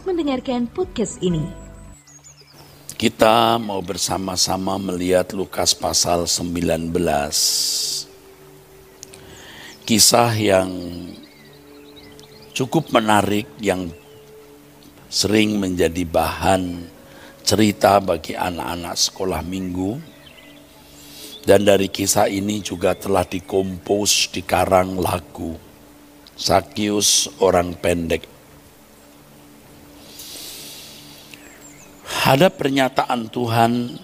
Selamat mendengarkan podcast ini. Kita mau bersama-sama melihat Lukas pasal 19. Kisah yang cukup menarik yang sering menjadi bahan cerita bagi anak-anak sekolah minggu. Dan dari kisah ini juga telah dikompos, dikarang lagu Sakius orang pendek. Ada pernyataan Tuhan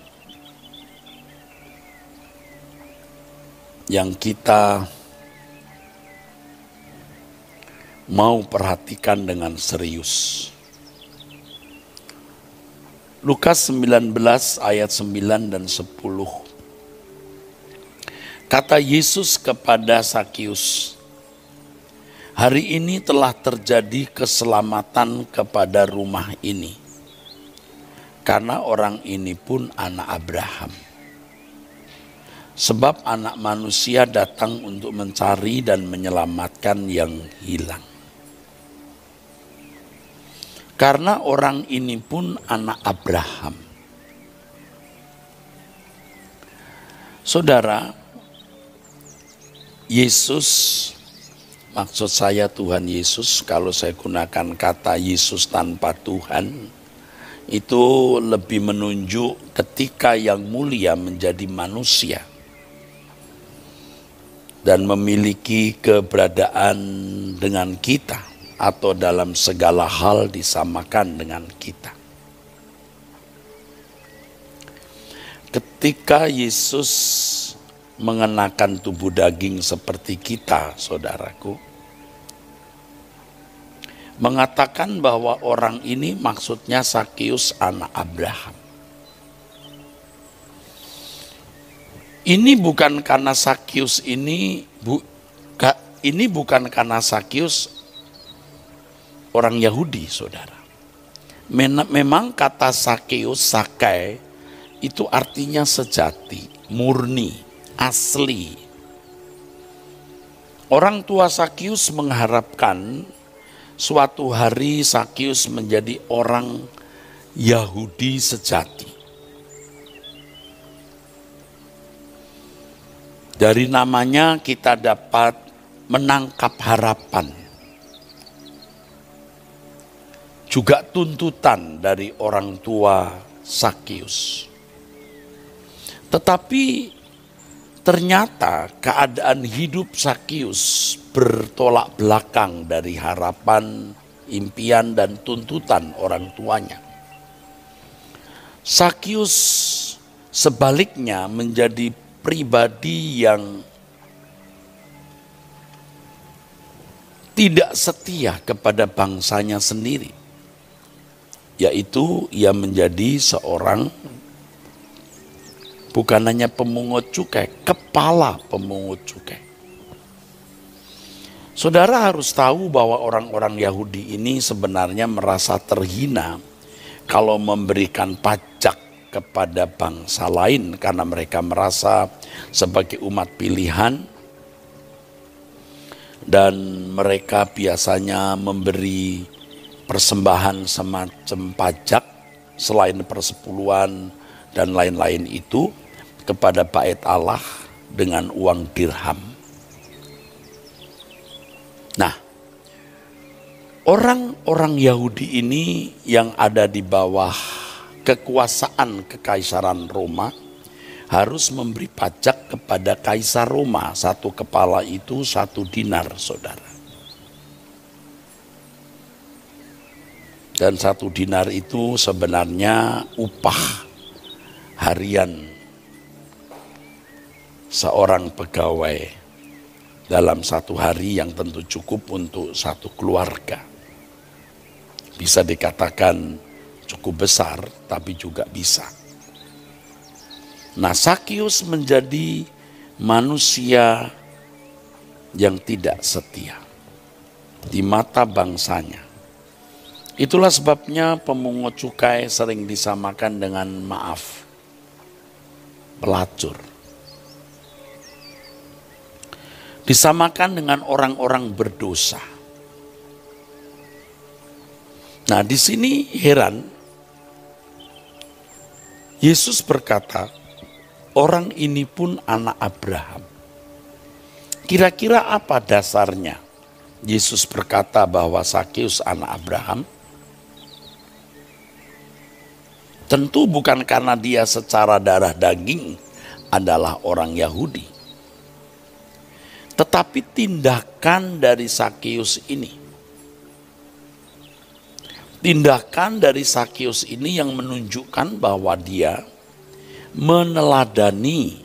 yang kita mau perhatikan dengan serius. Lukas 19 ayat 9 dan 10. Kata Yesus kepada Sakius, "Hari ini telah terjadi keselamatan kepada rumah ini, karena orang ini pun anak Abraham. Sebab anak manusia datang untuk mencari dan menyelamatkan yang hilang. Karena orang ini pun anak Abraham." Saudara, Yesus, maksud saya Tuhan Yesus, kalau saya gunakan kata Yesus tanpa Tuhan, itu lebih menunjuk ketika yang mulia menjadi manusia dan memiliki keberadaan dengan kita atau dalam segala hal disamakan dengan kita. Ketika Yesus mengenakan tubuh daging seperti kita, saudaraku, mengatakan bahwa orang ini maksudnya Sakius anak Abraham. Ini bukan karena Sakius ini bukan karena Sakius orang Yahudi, saudara. Memang kata Sakeus, Sakai, itu artinya sejati, murni, asli. Orang tua Sakius mengharapkan suatu hari Sakius menjadi orang Yahudi sejati. Dari namanya kita dapat menangkap harapan, juga tuntutan dari orang tua Sakius. Tetapi ternyata keadaan hidup Sakius bertolak belakang dari harapan, impian, dan tuntutan orang tuanya. Sakius sebaliknya menjadi pribadi yang tidak setia kepada bangsanya sendiri, yaitu ia menjadi seorang bukan hanya pemungut cukai, kepala pemungut cukai. Saudara harus tahu bahwa orang-orang Yahudi ini sebenarnya merasa terhina kalau memberikan pajak kepada bangsa lain, karena mereka merasa sebagai umat pilihan dan mereka biasanya memberi persembahan semacam pajak selain persepuluhan dan lain-lain itu kepada bait Allah dengan uang dirham. Nah, orang-orang Yahudi ini yang ada di bawah kekuasaan kekaisaran Roma harus memberi pajak kepada kaisar Roma. Satu kepala itu 1 dinar, saudara. Dan 1 dinar itu sebenarnya upah harian seorang pegawai dalam satu hari yang tentu cukup untuk satu keluarga. Bisa dikatakan cukup besar, tapi juga bisa. Nah, Sakius menjadi manusia yang tidak setia di mata bangsanya. Itulah sebabnya pemungut cukai sering disamakan dengan pelacur. Disamakan dengan orang-orang berdosa. Nah, di sini heran, Yesus berkata, orang ini pun anak Abraham. Kira-kira apa dasarnya Yesus berkata bahwa Sakeus anak Abraham? Tentu bukan karena dia secara darah daging adalah orang Yahudi. Tetapi tindakan dari Sakeus ini. Tindakan dari Sakeus ini yang menunjukkan bahwa dia meneladani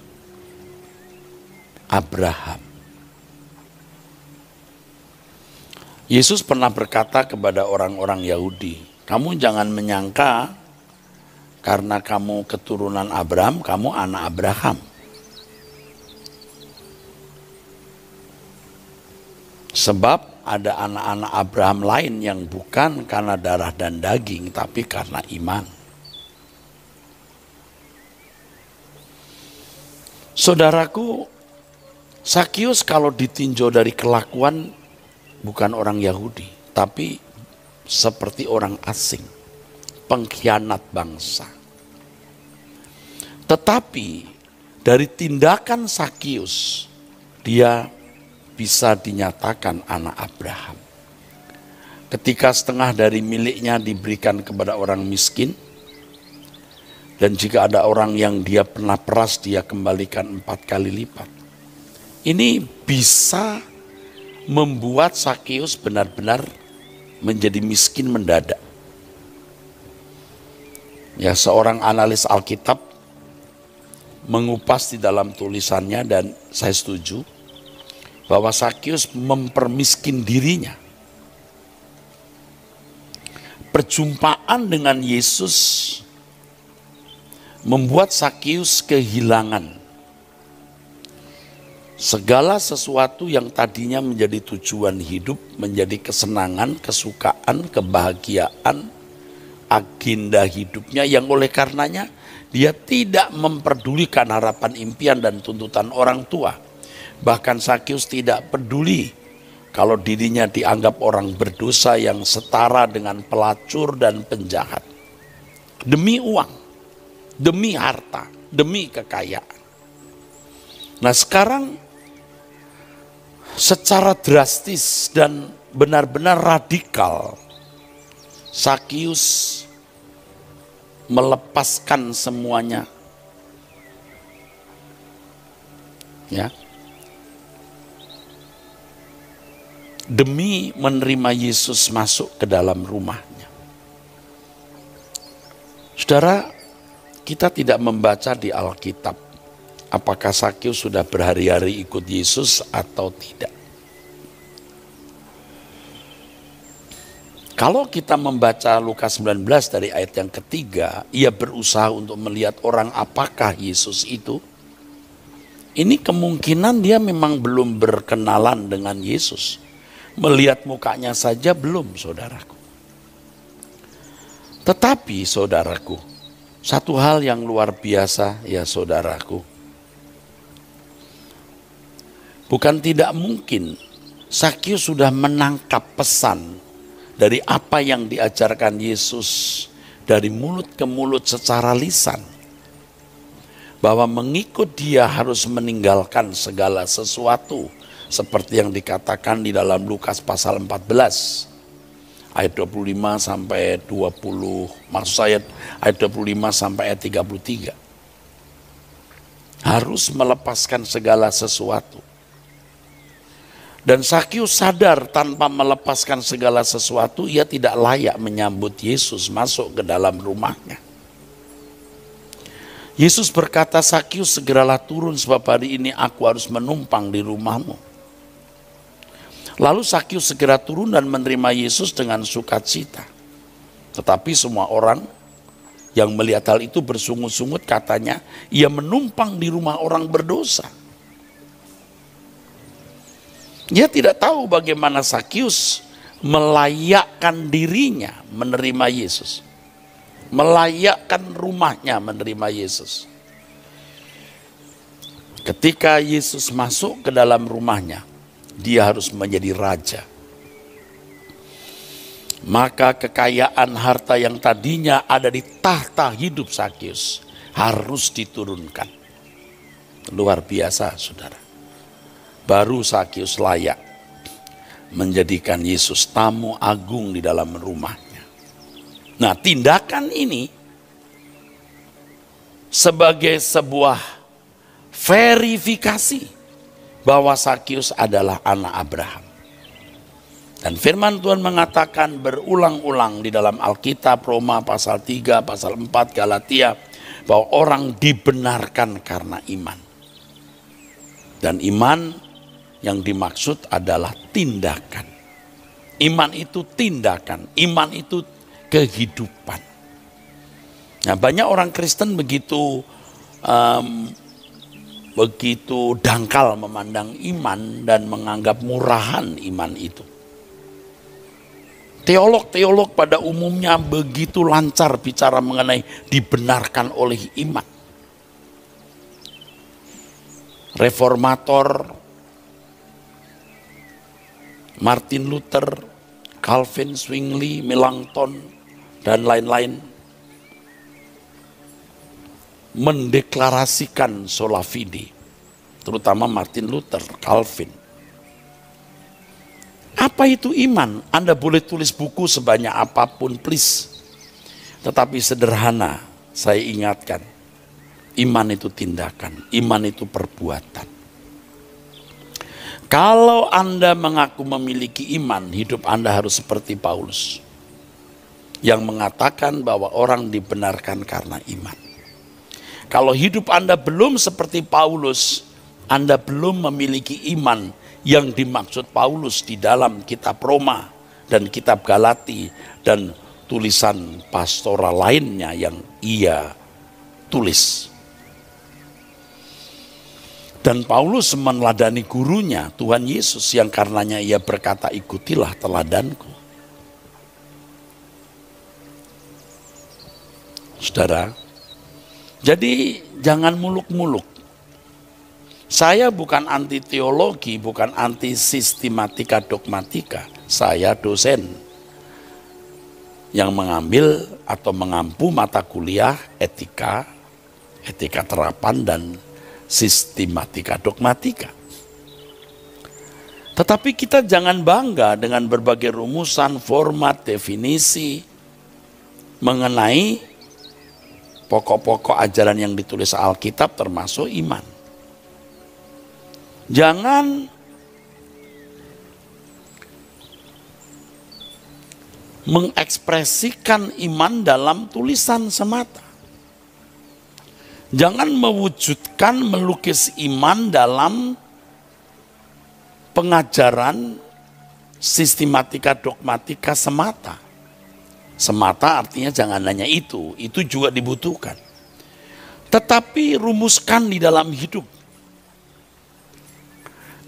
Abraham. Yesus pernah berkata kepada orang-orang Yahudi, kamu jangan menyangka karena kamu keturunan Abraham, kamu anak Abraham. Sebab ada anak-anak Abraham lain yang bukan karena darah dan daging, tapi karena iman. Saudaraku, Sakeus kalau ditinjau dari kelakuan bukan orang Yahudi, tapi seperti orang asing, pengkhianat bangsa. Tetapi dari tindakan Sakeus, dia bisa dinyatakan anak Abraham. Ketika setengah dari miliknya diberikan kepada orang miskin, dan jika ada orang yang dia pernah peras, dia kembalikan 4 kali lipat. Ini bisa membuat Sakeus benar-benar menjadi miskin mendadak. Ya, seorang analis Alkitab mengupas di dalam tulisannya, dan saya setuju, bahwa Sakeus mempermiskin dirinya. Perjumpaan dengan Yesus membuat Sakeus kehilangan segala sesuatu yang tadinya menjadi tujuan hidup, menjadi kesenangan, kesukaan, kebahagiaan, agenda hidupnya, yang oleh karenanya dia tidak memperdulikan harapan, impian, dan tuntutan orang tua. Bahkan Sakeus tidak peduli kalau dirinya dianggap orang berdosa yang setara dengan pelacur dan penjahat. Demi uang, demi harta, demi kekayaan. Nah, sekarang secara drastis dan benar-benar radikal, Sakeus melepaskan semuanya. Ya. Demi menerima Yesus masuk ke dalam rumahnya. Saudara, kita tidak membaca di Alkitab apakah Sakeus sudah berhari-hari ikut Yesus atau tidak. Kalau kita membaca Lukas 19 dari ayat yang ketiga, ia berusaha untuk melihat orang apakah Yesus itu. Ini kemungkinan dia memang belum berkenalan dengan Yesus. Melihat mukanya saja belum, saudaraku. Tetapi saudaraku, satu hal yang luar biasa ya saudaraku. Bukan tidak mungkin Sakeus sudah menangkap pesan dari apa yang diajarkan Yesus dari mulut ke mulut secara lisan. Bahwa mengikut dia harus meninggalkan segala sesuatu. Seperti yang dikatakan di dalam Lukas pasal 14 ayat 25 sampai 20, maksud saya ayat 25 sampai ayat 33. Harus melepaskan segala sesuatu. Dan Sakeus sadar tanpa melepaskan segala sesuatu ia tidak layak menyambut Yesus masuk ke dalam rumahnya. Yesus berkata, Sakeus segeralah turun sebab hari ini aku harus menumpang di rumahmu. Lalu Sakeus segera turun dan menerima Yesus dengan sukacita. Tetapi semua orang yang melihat hal itu bersungut-sungut, katanya ia menumpang di rumah orang berdosa. Dia tidak tahu bagaimana Sakeus melayakkan dirinya menerima Yesus. Melayakkan rumahnya menerima Yesus. Ketika Yesus masuk ke dalam rumahnya, dia harus menjadi raja. Maka kekayaan harta yang tadinya ada di tahta hidup Sakeus harus diturunkan. Luar biasa, saudara. Baru Sakeus layak menjadikan Yesus tamu agung di dalam rumahnya. Nah, tindakan ini sebagai sebuah verifikasi bahwa Sakeus adalah anak Abraham. Dan firman Tuhan mengatakan berulang-ulang di dalam Alkitab, Roma pasal 3, pasal 4, Galatia, bahwa orang dibenarkan karena iman. Dan iman yang dimaksud adalah tindakan. Iman itu tindakan, iman itu kehidupan. Nah, banyak orang Kristen begitu dangkal memandang iman dan menganggap murahan iman itu. Teolog-teolog pada umumnya begitu lancar bicara mengenai dibenarkan oleh iman. Reformator, Martin Luther, Calvin, Zwingli, Melanchthon, dan lain-lain mendeklarasikan sola fide, terutama Martin Luther, Calvin. Apa itu iman? Anda boleh tulis buku sebanyak apapun, please. Tetapi sederhana, saya ingatkan, iman itu tindakan, iman itu perbuatan. Kalau Anda mengaku memiliki iman, hidup Anda harus seperti Paulus, yang mengatakan bahwa orang dibenarkan karena iman. Kalau hidup Anda belum seperti Paulus, Anda belum memiliki iman yang dimaksud Paulus di dalam kitab Roma dan kitab Galati dan tulisan pastoral lainnya yang ia tulis. Dan Paulus meneladani gurunya, Tuhan Yesus, yang karenanya ia berkata, ikutilah teladanku. Saudara, jadi jangan muluk-muluk. Saya bukan anti teologi, bukan anti sistematika dogmatika. Saya dosen yang mengambil atau mengampu mata kuliah etika, etika terapan, dan sistematika dogmatika. Tetapi kita jangan bangga dengan berbagai rumusan, format, definisi mengenai pokok-pokok ajaran yang ditulis Alkitab termasuk iman. Jangan mengekspresikan iman dalam tulisan semata. Jangan mewujudkan, melukis iman dalam pengajaran sistematika dogmatika semata. Semata artinya jangan hanya itu juga dibutuhkan. Tetapi rumuskan di dalam hidup.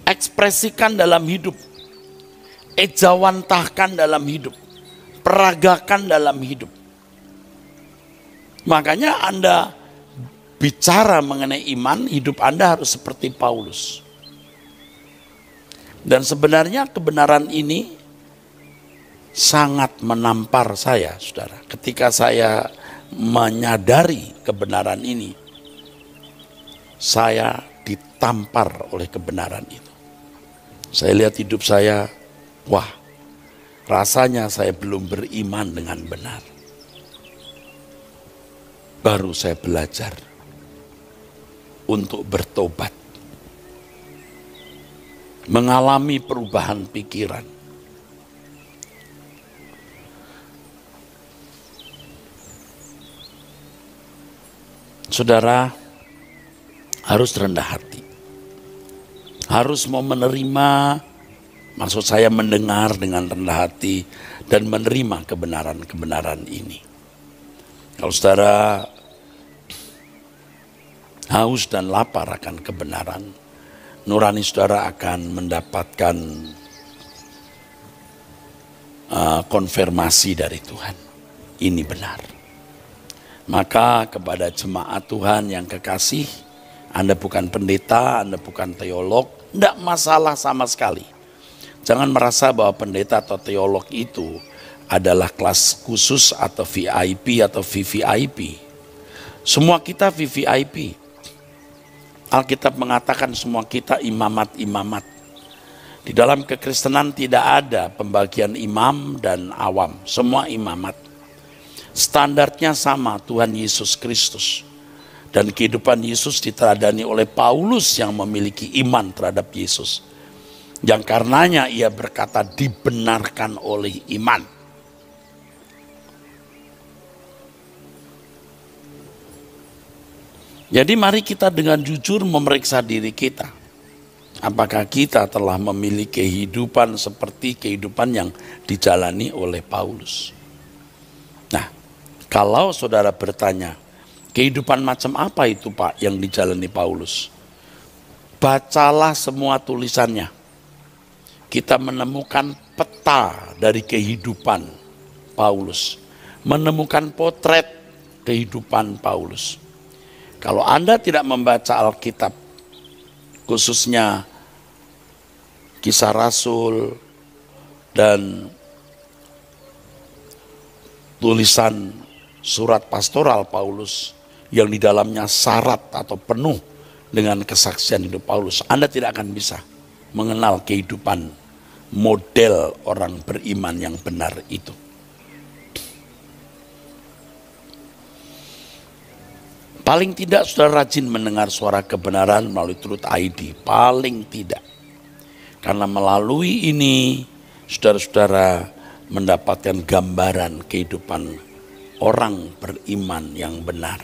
Ekspresikan dalam hidup, ejawantahkan dalam hidup, peragakan dalam hidup. Makanya Anda bicara mengenai iman, hidup Anda harus seperti Paulus. Dan sebenarnya kebenaran ini sangat menampar saya, saudara. Ketika saya menyadari kebenaran ini, saya ditampar oleh kebenaran itu. Saya lihat hidup saya, wah, rasanya saya belum beriman dengan benar. Baru saya belajar untuk bertobat, mengalami perubahan pikiran. Saudara harus rendah hati. Harus mau menerima, maksud saya mendengar dengan rendah hati dan menerima kebenaran-kebenaran ini. Kalau saudara haus dan lapar akan kebenaran, nurani saudara akan mendapatkan konfirmasi dari Tuhan. Ini benar. Maka kepada jemaat Tuhan yang kekasih, Anda bukan pendeta, Anda bukan teolog, tidak masalah sama sekali. Jangan merasa bahwa pendeta atau teolog itu adalah kelas khusus atau VIP atau VVIP. Semua kita VVIP. Alkitab mengatakan semua kita imamat-imamat. Di dalam kekristenan tidak ada pembagian imam dan awam, semua imamat. Standarnya sama, Tuhan Yesus Kristus. Dan kehidupan Yesus diteladani oleh Paulus yang memiliki iman terhadap Yesus. Yang karenanya ia berkata dibenarkan oleh iman. Jadi mari kita dengan jujur memeriksa diri kita. Apakah kita telah memiliki kehidupan seperti kehidupan yang dijalani oleh Paulus? Nah, kalau saudara bertanya, kehidupan macam apa itu Pak yang dijalani Paulus? Bacalah semua tulisannya. Kita menemukan peta dari kehidupan Paulus. Menemukan potret kehidupan Paulus. Kalau Anda tidak membaca Alkitab, khususnya Kisah Rasul dan tulisan surat pastoral Paulus yang di dalamnya syarat atau penuh dengan kesaksian hidup Paulus, Anda tidak akan bisa mengenal kehidupan model orang beriman yang benar itu. Paling tidak saudara rajin mendengar suara kebenaran melalui Truth ID. Paling tidak. Karena melalui ini saudara-saudara mendapatkan gambaran kehidupan orang beriman yang benar.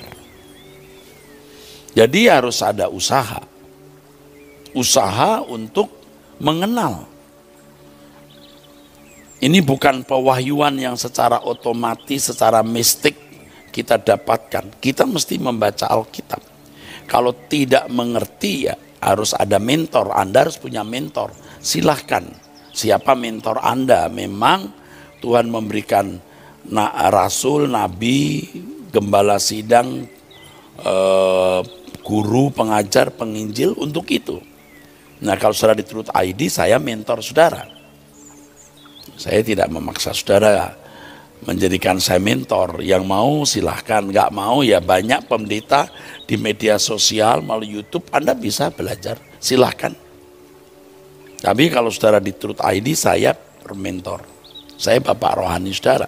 Jadi harus ada usaha. Usaha untuk mengenal. Ini bukan pewahyuan yang secara otomatis, secara mistik kita dapatkan. Kita mesti membaca Alkitab. Kalau tidak mengerti ya harus ada mentor. Anda harus punya mentor. Silahkan. Siapa mentor Anda? Memang Tuhan memberikan rasul, nabi, gembala sidang, guru, pengajar, penginjil untuk itu. Nah kalau saudara di Truth ID, saya mentor saudara. Saya tidak memaksa saudara menjadikan saya mentor. Yang mau silahkan, nggak mau ya banyak pendeta di media sosial melalui YouTube, Anda bisa belajar, silahkan. Tapi kalau saudara di Truth ID, saya mentor, saya bapak rohani saudara.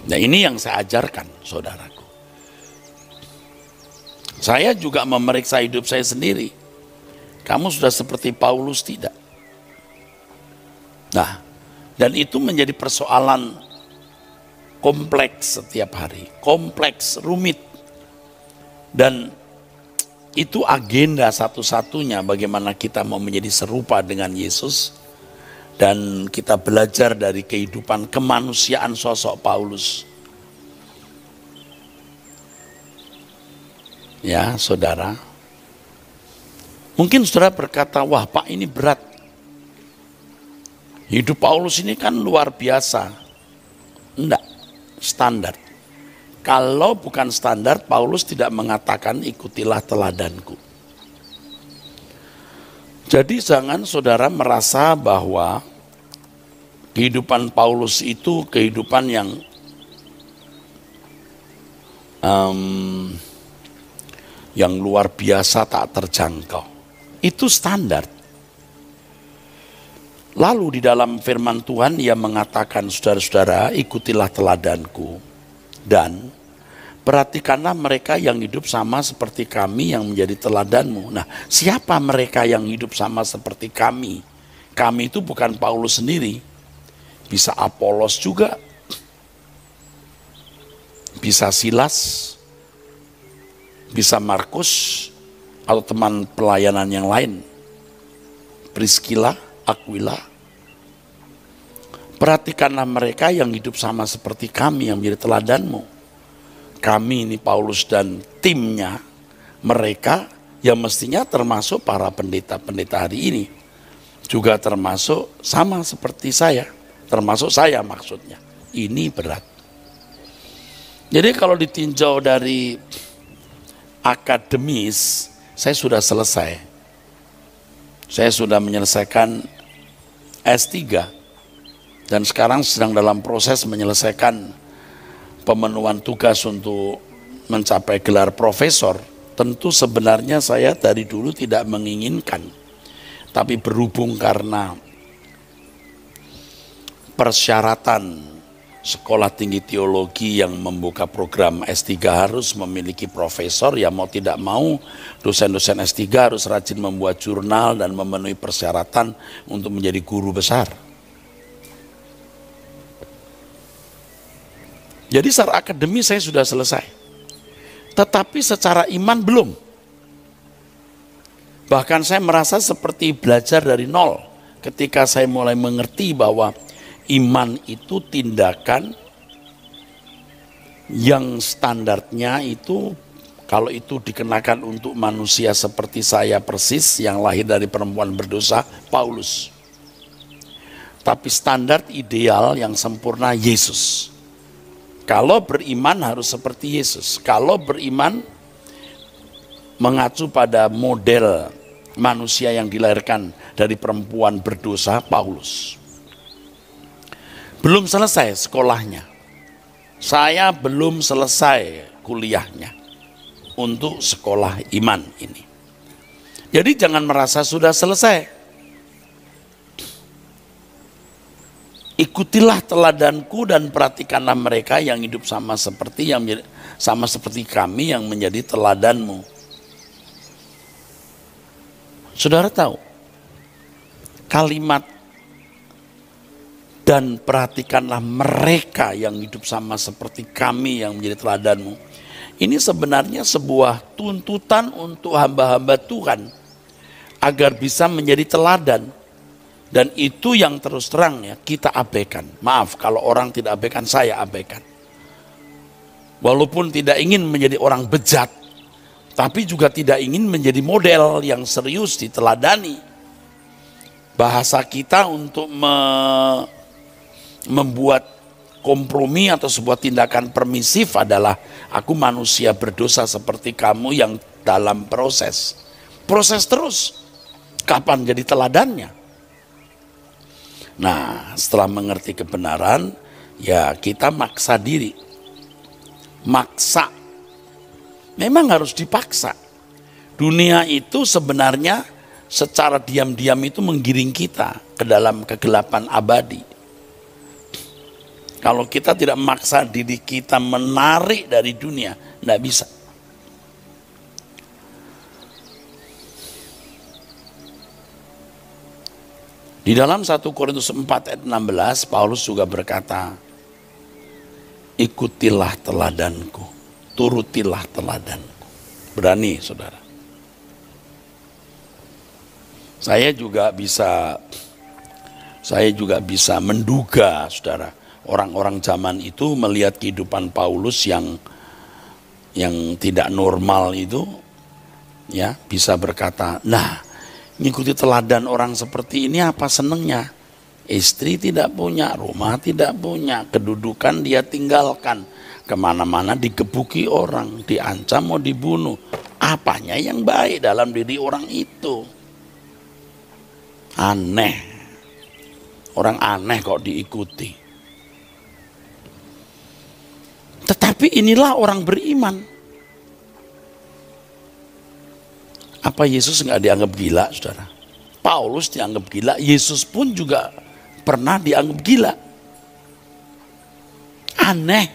Nah ini yang saya ajarkan saudaraku. Saya juga memeriksa hidup saya sendiri. Kamu sudah seperti Paulus tidak? Nah, dan itu menjadi persoalan kompleks setiap hari. Kompleks, rumit. Dan itu agenda satu-satunya bagaimana kita mau menjadi serupa dengan Yesus. Dan kita belajar dari kehidupan kemanusiaan sosok Paulus. Ya, saudara. Mungkin saudara berkata, wah Pak ini berat. Hidup Paulus ini kan luar biasa. Enggak, standar. Kalau bukan standar, Paulus tidak mengatakan ikutilah teladanku. Jadi jangan saudara merasa bahwa kehidupan Paulus itu kehidupan yang luar biasa tak terjangkau. Itu standar. Lalu di dalam firman Tuhan ia mengatakan saudara-saudara ikutilah teladanku dan perhatikanlah mereka yang hidup sama seperti kami yang menjadi teladanmu. Nah siapa mereka yang hidup sama seperti kami? Kami itu bukan Paulus sendiri. Bisa Apolos juga. Bisa Silas. Bisa Markus atau teman pelayanan yang lain. Priscilla, Aquila. Perhatikanlah mereka yang hidup sama seperti kami yang menjadi teladanmu. Kami ini Paulus dan timnya, mereka yang mestinya termasuk para pendeta-pendeta hari ini. Juga termasuk sama seperti saya, termasuk saya maksudnya. Ini berat. Jadi kalau ditinjau dari akademis, saya sudah selesai. Saya sudah menyelesaikan S3. dan sekarang sedang dalam proses menyelesaikan pemenuhan tugas untuk mencapai gelar profesor. Tentu sebenarnya saya dari dulu tidak menginginkan, tapi berhubung karena persyaratan sekolah tinggi teologi yang membuka program S3 harus memiliki profesor, ya mau tidak mau dosen-dosen S3 harus rajin membuat jurnal dan memenuhi persyaratan untuk menjadi guru besar. Jadi secara akademi saya sudah selesai. Tetapi secara iman belum. Bahkan saya merasa seperti belajar dari nol ketika saya mulai mengerti bahwa iman itu tindakan yang standarnya itu, kalau itu dikenakan untuk manusia seperti saya persis yang lahir dari perempuan berdosa, Paulus. Tapi standar ideal yang sempurna Yesus. Kalau beriman harus seperti Yesus. Kalau beriman mengacu pada model manusia yang dilahirkan dari perempuan berdosa, Paulus. Belum selesai sekolahnya. Saya belum selesai kuliahnya untuk sekolah iman ini. Jadi jangan merasa sudah selesai. Ikutilah teladanku dan perhatikanlah mereka yang hidup sama seperti kami yang menjadi teladanmu. Saudara tahu, kalimat dan perhatikanlah mereka yang hidup sama seperti kami yang menjadi teladanmu. Ini sebenarnya sebuah tuntutan untuk hamba-hamba Tuhan agar bisa menjadi teladan. Dan itu yang terus terang ya kita abaikan. Maaf kalau orang tidak abaikan, saya abaikan. Walaupun tidak ingin menjadi orang bejat, tapi juga tidak ingin menjadi model yang serius diteladani. Bahasa kita untuk membuat kompromi atau sebuah tindakan permisif adalah aku manusia berdosa seperti kamu yang dalam proses. Proses terus. Kapan jadi teladannya? Nah, setelah mengerti kebenaran, ya kita maksa diri. Maksa. Memang harus dipaksa. Dunia itu sebenarnya secara diam-diam itu menggiring kita ke dalam kegelapan abadi. Kalau kita tidak memaksa diri kita menarik dari dunia, tidak bisa. Di dalam 1 Korintus 4 ayat 16, Paulus juga berkata, ikutilah teladanku, turutilah teladanku. Berani, saudara. Saya juga bisa menduga, saudara, orang-orang zaman itu melihat kehidupan Paulus yang tidak normal itu, ya bisa berkata, nah, ngikuti teladan orang seperti ini apa senengnya? Istri tidak punya, rumah tidak punya, kedudukan dia tinggalkan, kemana-mana digebuki orang, diancam mau dibunuh. Apanya yang baik dalam diri orang itu? Aneh. Orang aneh kok diikuti. Tetapi inilah orang beriman. Apa Yesus nggak dianggap gila, saudara? Paulus dianggap gila, Yesus pun juga pernah dianggap gila. Aneh.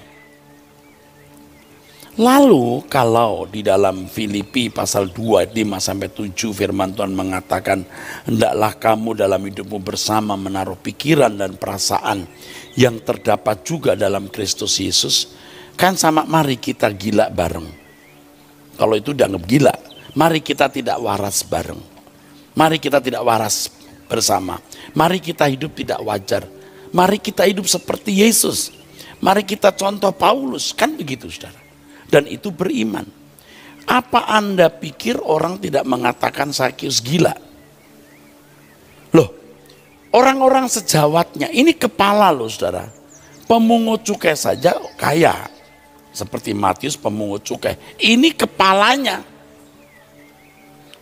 Lalu kalau di dalam Filipi pasal 2 ayat 5-7 firman Tuhan mengatakan, hendaklah kamu dalam hidupmu bersama menaruh pikiran dan perasaan yang terdapat juga dalam Kristus Yesus. Kan sama, mari kita gila bareng. Kalau itu dianggap gila. Mari kita tidak waras bareng. Mari kita tidak waras bersama. Mari kita hidup tidak wajar. Mari kita hidup seperti Yesus. Mari kita contoh Paulus. Kan begitu, saudara. Dan itu beriman. Apa Anda pikir orang tidak mengatakan Sakius gila? Loh, orang-orang sejawatnya, ini kepala loh, saudara. Pemungut cukai saja kaya. Seperti Matius pemungut cukai. Ini kepalanya.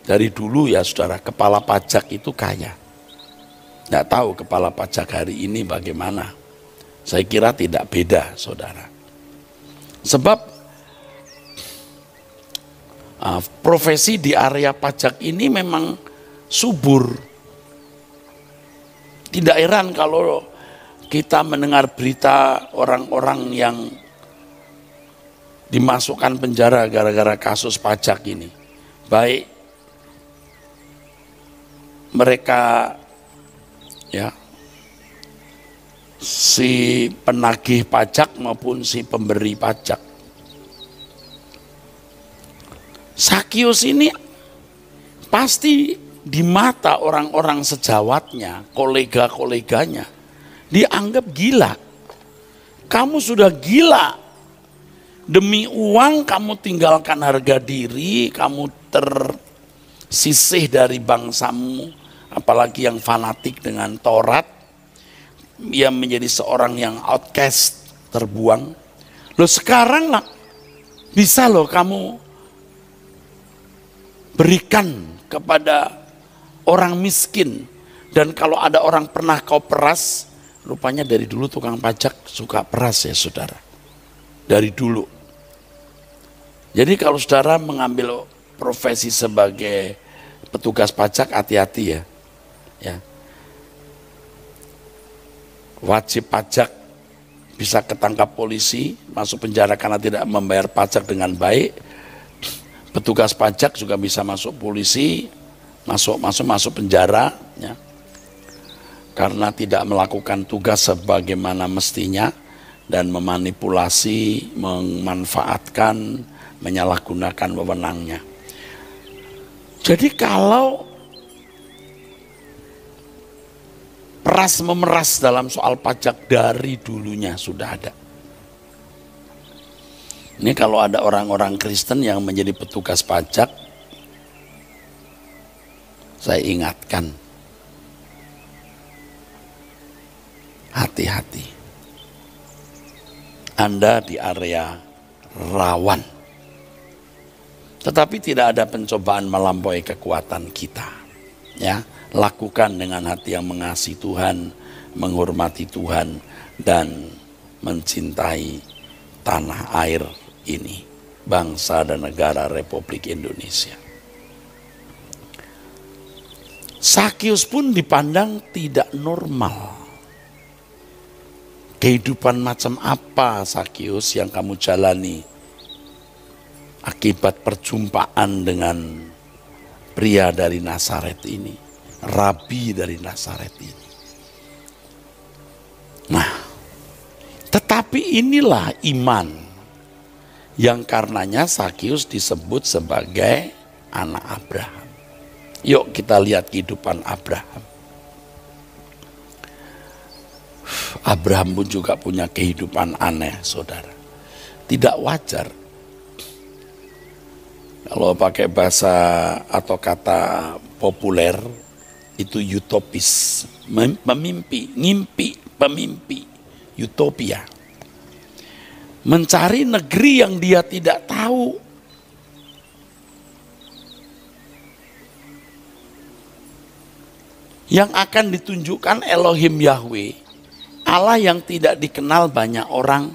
Dari dulu ya saudara, kepala pajak itu kaya. Nggak tahu kepala pajak hari ini bagaimana. Saya kira tidak beda, saudara. Sebab profesi di area pajak ini memang subur. Tidak heran kalau kita mendengar berita orang-orang yang dimasukkan penjara gara-gara kasus pajak ini. Baik mereka ya si penagih pajak maupun si pemberi pajak. Sakius ini pasti di mata orang-orang sejawatnya, kolega-koleganya, dianggap gila. Kamu sudah gila. Demi uang kamu tinggalkan harga diri, kamu tersisih dari bangsamu, apalagi yang fanatik dengan Taurat, yang menjadi seorang yang outcast, terbuang. Loh sekarang lah, bisa loh kamu berikan kepada orang miskin. Dan kalau ada orang pernah kau peras, rupanya dari dulu tukang pajak suka peras ya saudara. Dari dulu. Jadi kalau saudara mengambil profesi sebagai petugas pajak, hati-hati ya. Ya. Wajib pajak bisa ketangkap polisi, masuk penjara karena tidak membayar pajak dengan baik. Petugas pajak juga bisa masuk polisi, masuk penjara, ya. Karena tidak melakukan tugas sebagaimana mestinya dan memanipulasi, memanfaatkan, menyalahgunakan wewenangnya. Jadi kalau peras memeras dalam soal pajak dari dulunya sudah ada. Ini kalau ada orang-orang Kristen yang menjadi petugas pajak, saya ingatkan, hati-hati. Anda di area rawan. Tetapi tidak ada pencobaan melampaui kekuatan kita. Ya, lakukan dengan hati yang mengasihi Tuhan, menghormati Tuhan, dan mencintai tanah air ini, bangsa dan negara Republik Indonesia. Sakius pun dipandang tidak normal. Kehidupan macam apa Sakius yang kamu jalani akibat perjumpaan dengan pria dari Nazaret ini, rabi dari Nazaret ini. Nah, tetapi inilah iman yang karenanya Sakius disebut sebagai anak Abraham. Yuk kita lihat kehidupan Abraham. Abraham pun juga punya kehidupan aneh, saudara. Tidak wajar. Kalau pakai bahasa atau kata populer, itu utopis. Ngimpi, pemimpi, utopia. Mencari negeri yang dia tidak tahu. Yang akan ditunjukkan Elohim Yahweh, Allah yang tidak dikenal banyak orang.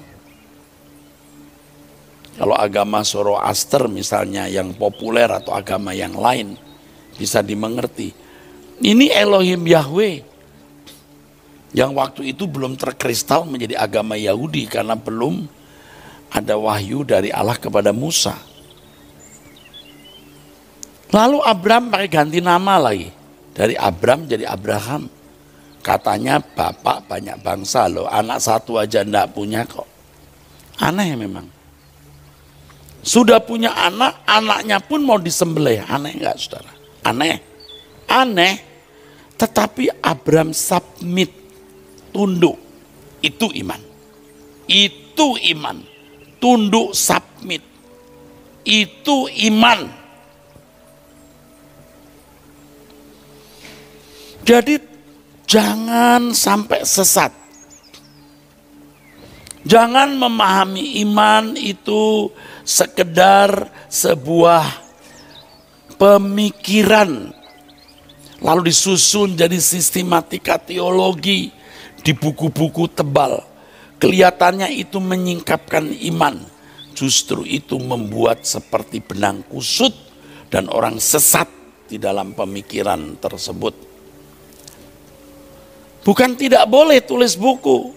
Kalau agama Zoroaster misalnya yang populer atau agama yang lain bisa dimengerti. Ini Elohim Yahweh yang waktu itu belum terkristal menjadi agama Yahudi karena belum ada wahyu dari Allah kepada Musa. Lalu Abraham pakai ganti nama lagi. Dari Abram jadi Abraham. Katanya bapak banyak bangsa loh, anak satu aja enggak punya kok. Aneh memang. Sudah punya anak, anaknya pun mau disembelih. Aneh enggak saudara? Aneh. Aneh. Tetapi Abram submit, tunduk. Itu iman. Itu iman. Tunduk, submit. Itu iman. Jadi jangan sampai sesat. Jangan memahami iman itu sekedar sebuah pemikiran lalu disusun jadi sistematika teologi di buku-buku tebal. Kelihatannya itu menyingkapkan iman, justru itu membuat seperti benang kusut dan orang sesat di dalam pemikiran tersebut. Bukan tidak boleh tulis buku,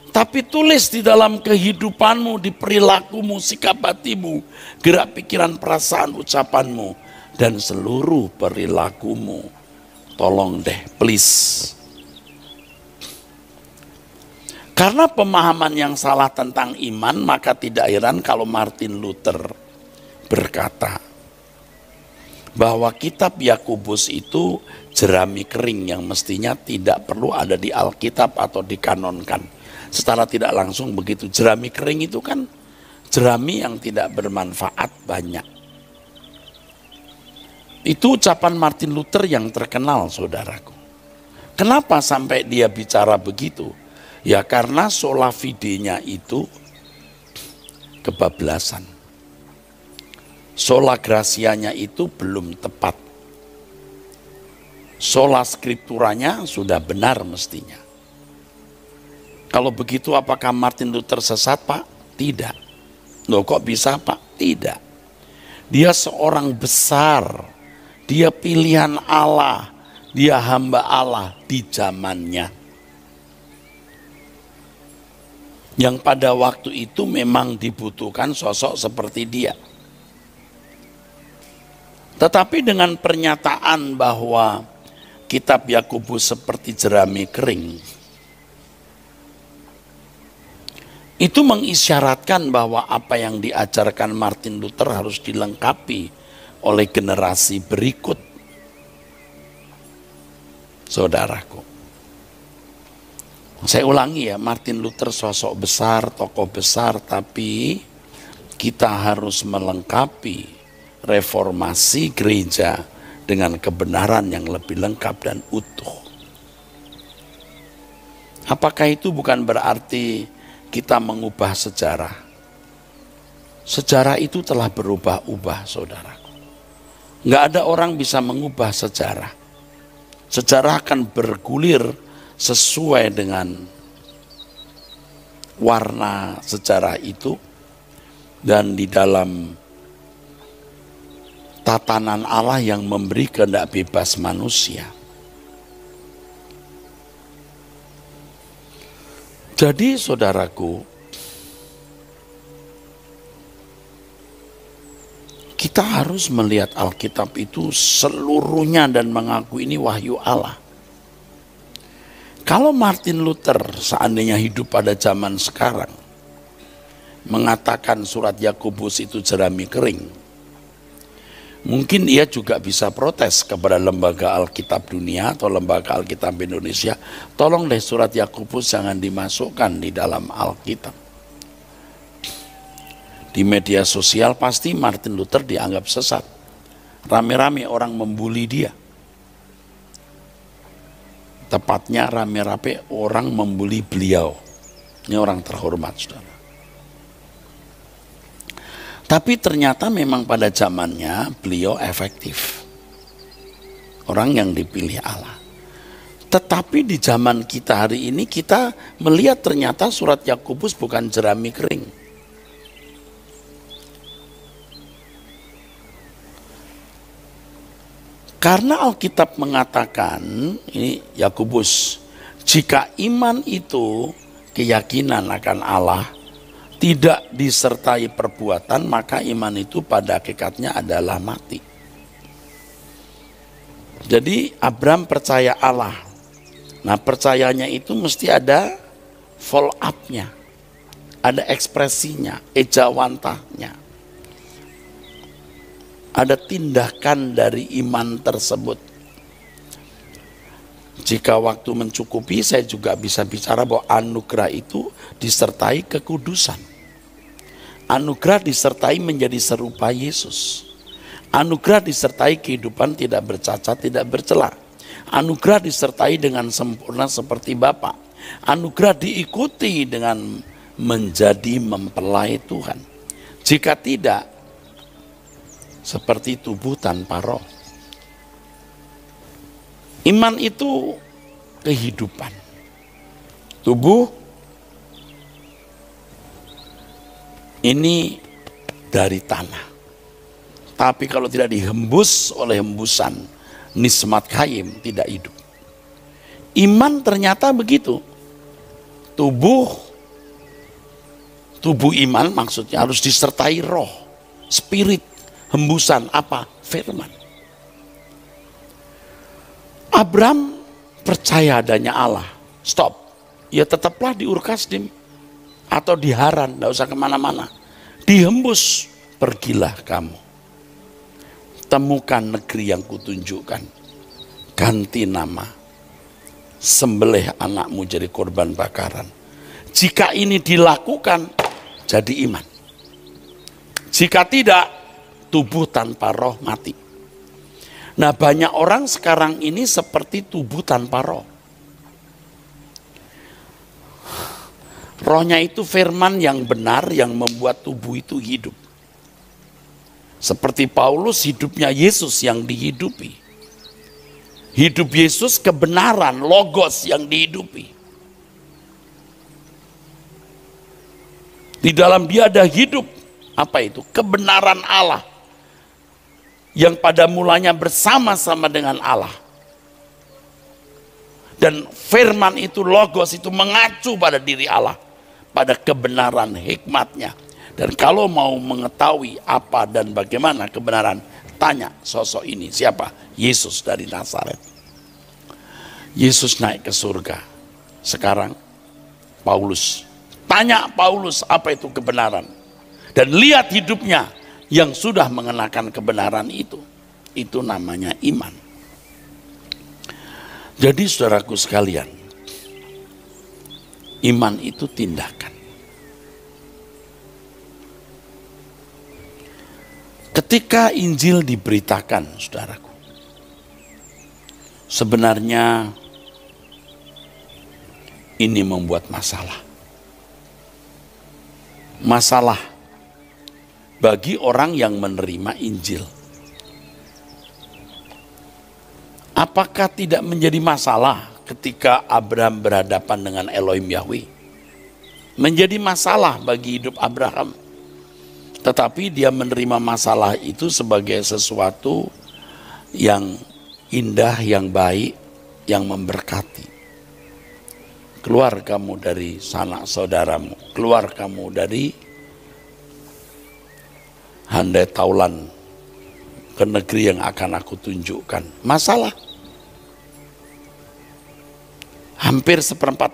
tapi tulis di dalam kehidupanmu, di perilakumu, sikap hatimu, gerak pikiran, perasaan, ucapanmu, dan seluruh perilakumu. Tolong deh, please. Karena pemahaman yang salah tentang iman, maka tidak heran kalau Martin Luther berkata bahwa kitab Yakobus itu jerami kering yang mestinya tidak perlu ada di Alkitab atau dikanonkan. Secara tidak langsung begitu. Jerami kering itu kan jerami yang tidak bermanfaat banyak. Itu ucapan Martin Luther yang terkenal, saudaraku. Kenapa sampai dia bicara begitu? Ya karena sola fide-nya itu kebablasan. Sola gratia-nya itu belum tepat. Sola scripturanya sudah benar mestinya. Kalau begitu apakah Martin Luther sesat, Pak? Tidak. Loh kok bisa, Pak? Tidak. Dia seorang besar. Dia pilihan Allah. Dia hamba Allah di zamannya. Yang pada waktu itu memang dibutuhkan sosok seperti dia. Tetapi dengan pernyataan bahwa kitab Yakobus seperti jerami kering, itu mengisyaratkan bahwa apa yang diajarkan Martin Luther harus dilengkapi oleh generasi berikut. Saudaraku, saya ulangi ya, Martin Luther sosok besar, tokoh besar, tapi kita harus melengkapi reformasi gereja dengan kebenaran yang lebih lengkap dan utuh. Apakah itu bukan berarti kita mengubah sejarah? Sejarah itu telah berubah-ubah, saudaraku. Nggak ada orang bisa mengubah sejarah. Sejarah akan bergulir sesuai dengan warna sejarah itu, dan di dalam tatanan Allah yang memberi kehendak bebas manusia. Jadi saudaraku, kita harus melihat Alkitab itu seluruhnya dan mengaku ini wahyu Allah. Kalau Martin Luther seandainya hidup pada zaman sekarang mengatakan surat Yakobus itu jerami kering, mungkin ia juga bisa protes kepada lembaga Alkitab dunia atau lembaga Alkitab Indonesia, tolong deh surat Yakobus jangan dimasukkan di dalam Alkitab. Di media sosial pasti Martin Luther dianggap sesat. Rame-rame orang membuli dia. Tepatnya rame-rame orang membuli beliau. Ini orang terhormat, saudara. Tapi ternyata memang pada zamannya beliau efektif. Orang yang dipilih Allah. Tetapi di zaman kita hari ini kita melihat ternyata surat Yakobus bukan jerami kering. Karena Alkitab mengatakan, ini Yakobus, jika iman itu keyakinan akan Allah, tidak disertai perbuatan, maka iman itu pada hakikatnya adalah mati. Jadi Abraham percaya Allah. Nah percayanya itu mesti ada follow up-nya, ada ekspresinya, ejawantahnya. Ada tindakan dari iman tersebut. Jika waktu mencukupi, saya juga bisa bicara bahwa anugerah itu disertai kekudusan. Anugerah disertai menjadi serupa Yesus. Anugerah disertai kehidupan tidak bercacat, tidak bercela. Anugerah disertai dengan sempurna seperti Bapa. Anugerah diikuti dengan menjadi mempelai Tuhan. Jika tidak, seperti tubuh tanpa roh. Iman itu kehidupan. Tubuh ini dari tanah. Tapi kalau tidak dihembus oleh hembusan nismat kaim, tidak hidup. Iman ternyata begitu. Tubuh iman maksudnya harus disertai roh, spirit, hembusan apa? Firman. Abram percaya adanya Allah. Stop. Ya tetaplah di Ur Kasdim atau di Haran, tidak usah kemana-mana. Dihembus, pergilah kamu. Temukan negeri yang kutunjukkan. Ganti nama. Sembelih anakmu jadi korban bakaran. Jika ini dilakukan, jadi iman. Jika tidak, tubuh tanpa roh mati. Nah, banyak orang sekarang ini seperti tubuh tanpa roh. Rohnya itu firman yang benar yang membuat tubuh itu hidup. Seperti Paulus, hidupnya Yesus yang dihidupi. Hidup Yesus kebenaran, logos yang dihidupi. Di dalam dia ada hidup, apa itu? Kebenaran Allah. Yang pada mulanya bersama-sama dengan Allah. Dan firman itu, logos itu mengacu pada diri Allah. Pada kebenaran hikmatnya. Dan kalau mau mengetahui apa dan bagaimana kebenaran, tanya sosok ini siapa? Yesus dari Nazaret. Yesus naik ke surga. Sekarang Paulus. Tanya Paulus apa itu kebenaran. Dan lihat hidupnya yang sudah mengenakan kebenaran itu. Itu namanya iman. Jadi saudaraku sekalian, iman itu tindakan. Ketika Injil diberitakan, saudaraku, sebenarnya ini membuat masalah. Masalah bagi orang yang menerima Injil. Apakah tidak menjadi masalah ketika Abraham berhadapan dengan Elohim Yahweh? Menjadi masalah bagi hidup Abraham. Tetapi dia menerima masalah itu sebagai sesuatu yang indah, yang baik, yang memberkati. Keluar kamu dari sanak saudaramu, keluar kamu dari handai taulan ke negeri yang akan aku tunjukkan. Masalah. Hampir seperempat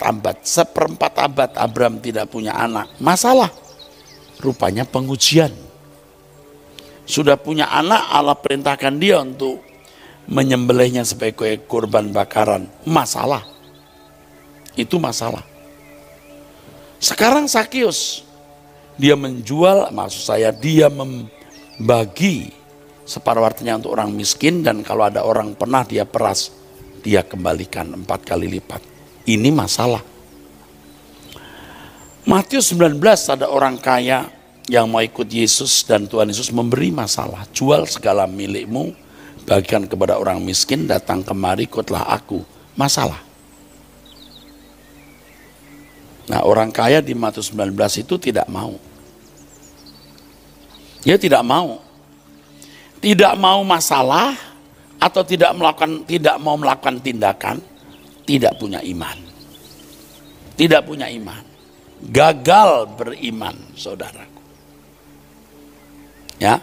abad Abraham tidak punya anak. Masalah. Rupanya pengujian. Sudah punya anak, Allah perintahkan dia untuk menyembelihnya sebagai korban bakaran. Masalah. Itu masalah. Sekarang Sakius, dia menjual, maksud saya dia membagi separuh hartanya untuk orang miskin, dan kalau ada orang pernah dia peras, dia kembalikan 4 kali lipat. Ini masalah. Matius 19 ada orang kaya yang mau ikut Yesus dan Tuhan Yesus memberi masalah. Jual segala milikmu, bagikan kepada orang miskin, datang kemari ikutlah aku. Masalah. Nah, orang kaya di Matius 19 itu tidak mau. Dia tidak mau. Tidak mau masalah atau tidak mau melakukan tindakan, tidak punya iman. Tidak punya iman. Gagal beriman, saudaraku. Ya.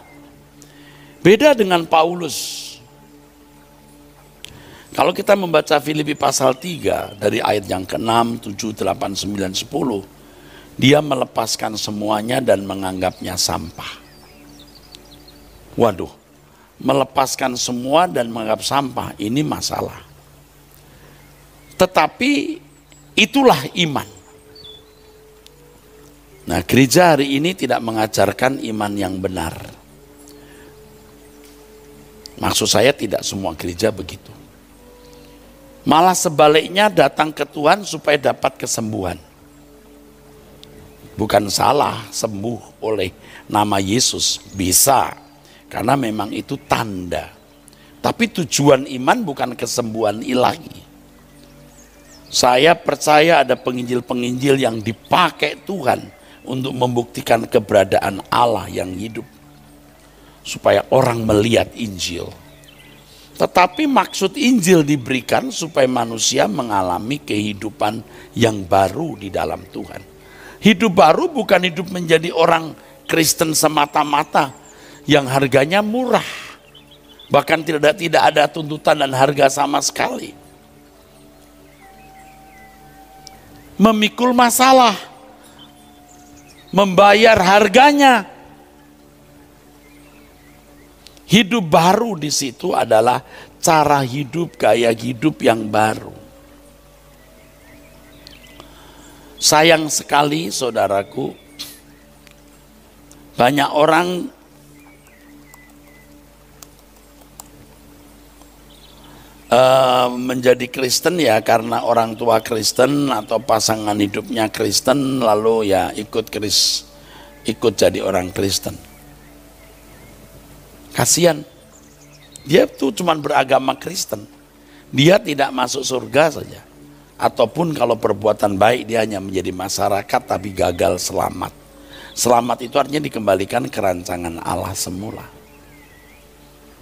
Beda dengan Paulus. Kalau kita membaca Filipi pasal 3 dari ayat yang ke-6, 7, 8, 9, 10, dia melepaskan semuanya dan menganggapnya sampah. Waduh, melepaskan semua dan menganggap sampah, ini masalah. Tetapi itulah iman. Nah, gereja hari ini tidak mengajarkan iman yang benar. Maksud saya tidak semua gereja begitu. Malah sebaliknya datang ke Tuhan supaya dapat kesembuhan. Bukan salah sembuh oleh nama Yesus, bisa. Karena memang itu tanda. Tapi tujuan iman bukan kesembuhan ilahi. Saya percaya ada penginjil-penginjil yang dipakai Tuhan untuk membuktikan keberadaan Allah yang hidup, supaya orang melihat Injil. Tetapi maksud Injil diberikan supaya manusia mengalami kehidupan yang baru di dalam Tuhan. Hidup baru bukan hidup menjadi orang Kristen semata-mata yang harganya murah. Bahkan tidak ada tuntutan dan harga sama sekali. Memikul masalah, membayar harganya. Hidup baru di situ adalah cara hidup, gaya hidup yang baru. Sayang sekali saudaraku, banyak orang menjadi Kristen ya karena orang tua Kristen atau pasangan hidupnya Kristen, lalu ya ikut jadi orang Kristen. Kasihan, dia tuh cuma beragama Kristen, dia tidak masuk surga saja. Ataupun kalau perbuatan baik dia hanya menjadi masyarakat tapi gagal selamat. Selamat itu artinya dikembalikan ke rancangan Allah semula.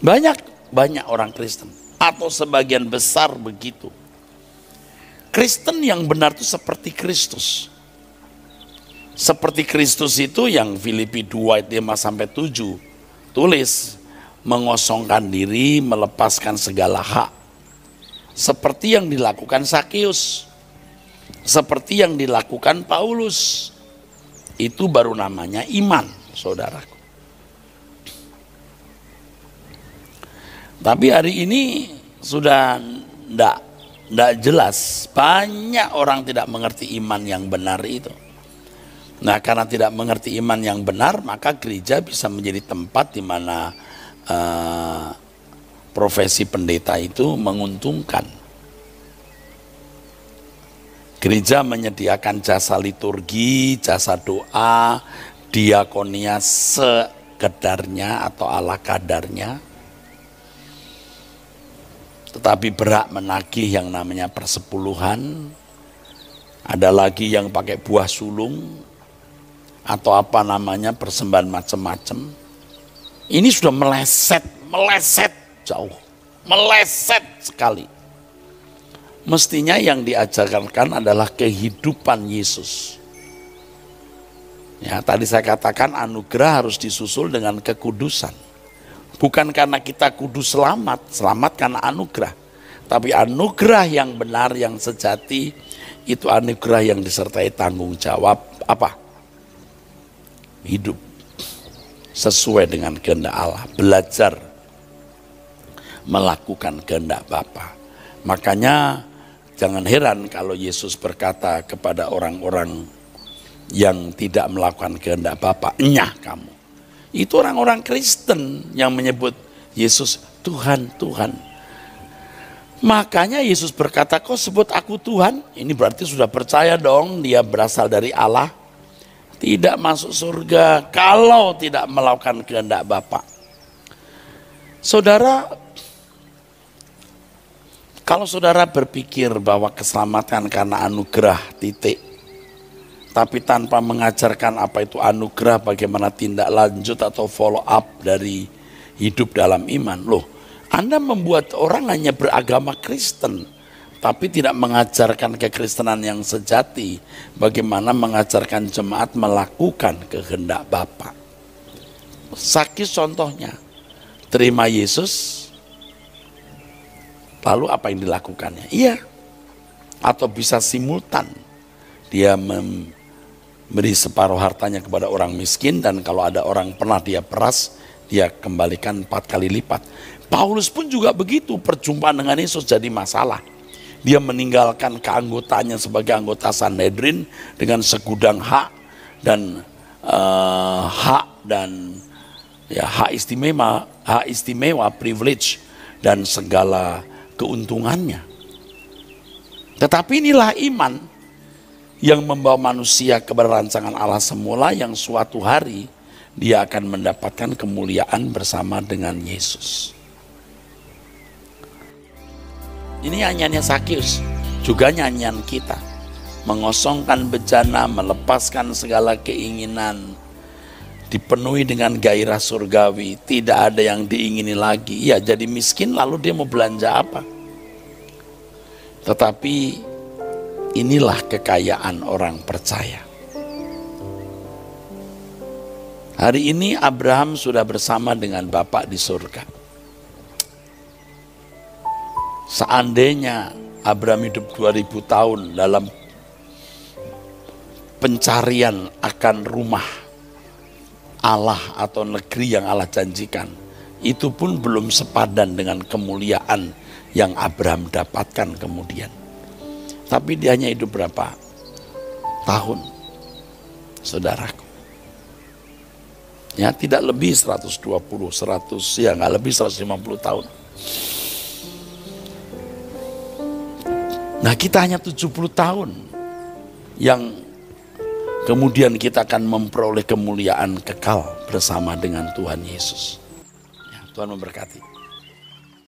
Banyak orang Kristen, atau sebagian besar begitu. Kristen yang benar itu seperti Kristus. Seperti Kristus itu yang Filipi 2 ayat 5-7 tulis, mengosongkan diri, melepaskan segala hak. Seperti yang dilakukan Sakeus, seperti yang dilakukan Paulus. Itu baru namanya iman, saudaraku. Tapi hari ini sudah tidak jelas. Banyak orang tidak mengerti iman yang benar itu. Nah, karena tidak mengerti iman yang benar, maka gereja bisa menjadi tempat di mana profesi pendeta itu menguntungkan. Gereja menyediakan jasa liturgi, jasa doa, diakonia sekedarnya atau ala kadarnya. Tetapi berhak menagih yang namanya persepuluhan. Ada lagi yang pakai buah sulung atau apa namanya persembahan macam-macam. Ini sudah meleset jauh, meleset sekali. Mestinya yang diajarkan adalah kehidupan Yesus. Ya, tadi saya katakan anugerah harus disusul dengan kekudusan. Bukan karena kita kudus selamat karena anugerah. Tapi anugerah yang benar, yang sejati, itu anugerah yang disertai tanggung jawab apa? Hidup sesuai dengan kehendak Allah, belajar melakukan kehendak Bapa. Makanya jangan heran kalau Yesus berkata kepada orang-orang yang tidak melakukan kehendak Bapa, "Enyah kamu." Itu orang-orang Kristen yang menyebut Yesus Tuhan, Tuhan. Makanya Yesus berkata, "Kau sebut aku Tuhan?" Ini berarti sudah percaya dong dia berasal dari Allah. Tidak masuk surga kalau tidak melakukan kehendak Bapa. Saudara, kalau saudara berpikir bahwa keselamatan karena anugerah titik, tapi tanpa mengajarkan apa itu anugerah, bagaimana tindak lanjut atau follow up dari hidup dalam iman, loh, Anda membuat orang hanya beragama Kristen, tapi tidak mengajarkan kekristenan yang sejati, bagaimana mengajarkan jemaat melakukan kehendak Bapa. Sakeus contohnya, terima Yesus, lalu apa yang dilakukannya? Iya, atau bisa simultan, dia memberi separuh hartanya kepada orang miskin, dan kalau ada orang pernah dia peras, dia kembalikan 4 kali lipat. Paulus pun juga begitu, perjumpaan dengan Yesus jadi masalah. Dia meninggalkan keanggotaannya sebagai anggota Sanhedrin dengan segudang hak dan hak istimewa, privilege dan segala keuntungannya. Tetapi inilah iman yang membawa manusia kepada rancangan Allah semula, yang suatu hari dia akan mendapatkan kemuliaan bersama dengan Yesus. Ini nyanyiannya Sakius, juga nyanyian kita. Mengosongkan bejana, melepaskan segala keinginan, dipenuhi dengan gairah surgawi, tidak ada yang diingini lagi. Ya, jadi miskin lalu dia mau belanja apa? Tetapi inilah kekayaan orang percaya. Hari ini Abraham sudah bersama dengan Bapa di surga. Seandainya Abraham hidup 2000 tahun dalam pencarian akan rumah Allah atau negeri yang Allah janjikan, itu pun belum sepadan dengan kemuliaan yang Abraham dapatkan kemudian. Tapi dia hanya hidup berapa tahun, saudaraku? Ya, tidak lebih 120, 100, ya nggak lebih 150 tahun. Nah, kita hanya 70 tahun yang kemudian kita akan memperoleh kemuliaan kekal bersama dengan Tuhan Yesus. Ya, Tuhan memberkati.